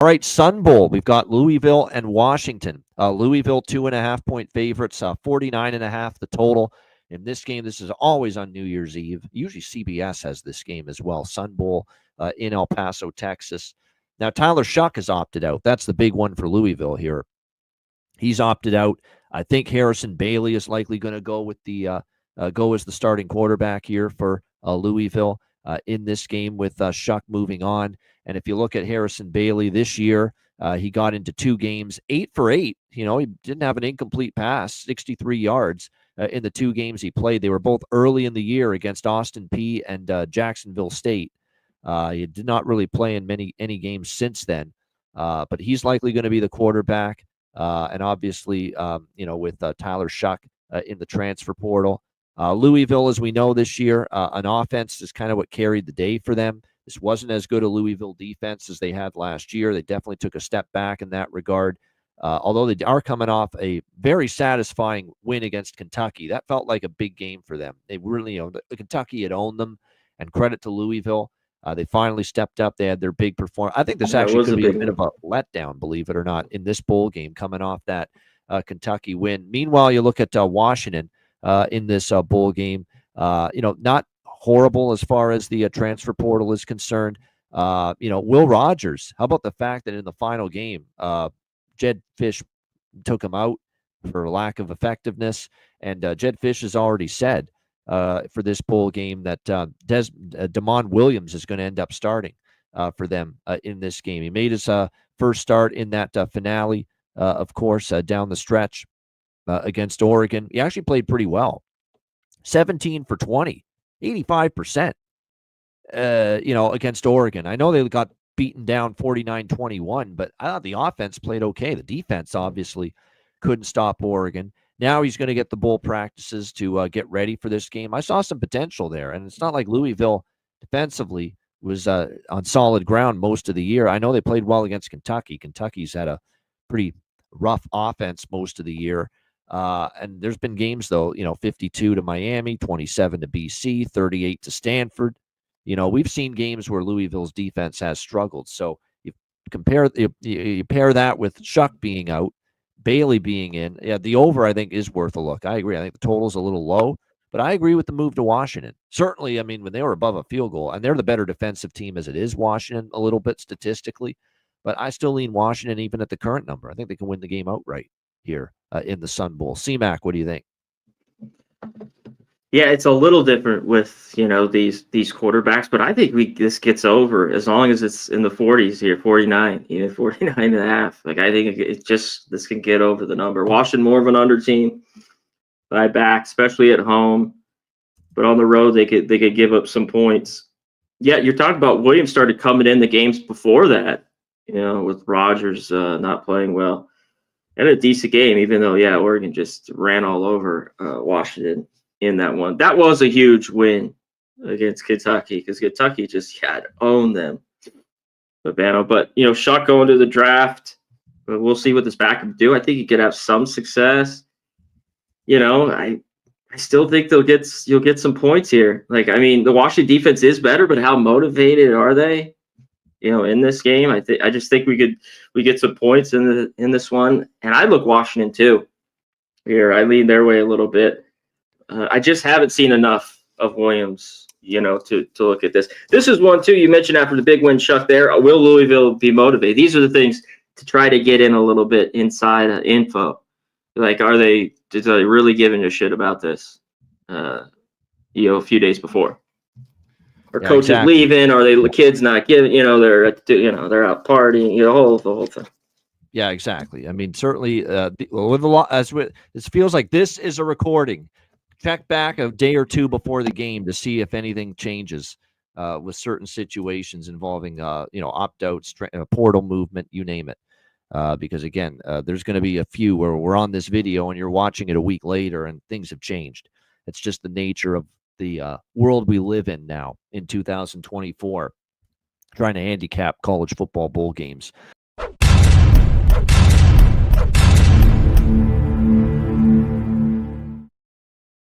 All right, Sun Bowl. We've got Louisville and Washington. Louisville 2.5-point favorites, 49.5 the total. In this game, this is always on New Year's Eve. Usually CBS has this game as well. Sun Bowl in El Paso, Texas. Now, Tyler Shuck has opted out. That's the big one for Louisville here. He's opted out. I think Harrison Bailey is likely going to go with the go as the starting quarterback here for Louisville in this game with Shuck moving on. And if you look at Harrison Bailey this year, he got into 2 games, 8 for 8. He didn't have an incomplete pass, 63 yards in the 2 games he played. They were both early in the year against Austin Peay and Jacksonville State. He did not really play in any games since then, but he's likely going to be the quarterback. And obviously, with Tyler Shuck in the transfer portal. Louisville, as we know this year, an offense is kind of what carried the day for them. This wasn't as good a Louisville defense as they had last year. They definitely took a step back in that regard, although they are coming off a very satisfying win against Kentucky. That felt like a big game for them. They really, Kentucky had owned them, and credit to Louisville. They finally stepped up. They had their big performance. I think this actually could be a bit of a letdown, believe it or not, in this bowl game coming off that Kentucky win. Meanwhile, you look at Washington in this bowl game. Not horrible as far as the transfer portal is concerned. Will Rogers, how about the fact that in the final game, Jed Fish took him out for lack of effectiveness, and Jed Fish has already said for this bowl game that Damon Williams is going to end up starting for them in this game. He made his first start in that finale, of course, down the stretch against Oregon. He actually played pretty well. 17 for 20, 85%, against Oregon. I know they got beaten down 49-21, but I thought the offense played okay. The defense obviously couldn't stop Oregon. Now he's going to get the bowl practices to get ready for this game. I saw some potential there, and it's not like Louisville defensively was on solid ground most of the year. I know they played well against Kentucky. Kentucky's had a pretty rough offense most of the year. And there's been games, though, 52 to Miami, 27 to BC, 38 to Stanford. We've seen games where Louisville's defense has struggled. So you pair that with Shuck being out, Bailey being in. Yeah, the over, I think, is worth a look. I agree. I think the total's a little low, but I agree with the move to Washington. Certainly, I mean, when they were above a field goal, and they're the better defensive team as it is, Washington, a little bit statistically, but I still lean Washington even at the current number. I think they can win the game outright here in the Sun Bowl. C-Mac, what do you think? Yeah, it's a little different with, these quarterbacks, but I think this gets over as long as it's in the 40s here, 49, 49 and a half. Like, I think this can get over the number. Washington more of an under team by back, especially at home, but on the road they could give up some points. Yeah, you're talking about Williams started coming in the games before that, with Rogers not playing well. And a decent game, even though, Oregon just ran all over Washington in that one. That was a huge win against Kentucky because Kentucky just owned them. But Shuck going to the draft, but we'll see what this backup can do. I think he could have some success. I still think you'll get some points here. Like, I mean, the Washington defense is better, but how motivated are they? In this game, I just think we get some points in this one, and I look Washington too. Here, I lean their way a little bit. I just haven't seen enough of Williams, to look at this. This is one too. You mentioned after the big win, Chuck. There, will Louisville be motivated? These are the things to try to get in a little bit inside info. Like, are they really giving a shit about this? A few days before. Or coaches leaving, or the kids not giving, they're out partying, the whole thing. Yeah, exactly. I mean, certainly, with a lot, it feels like this is a recording. Check back a day or two before the game to see if anything changes with certain situations involving, opt-outs, portal movement, you name it. Because again, there's going to be a few where we're on this video and you're watching it a week later and things have changed. It's just the nature of the world we live in now in 2024, trying to handicap college football bowl games.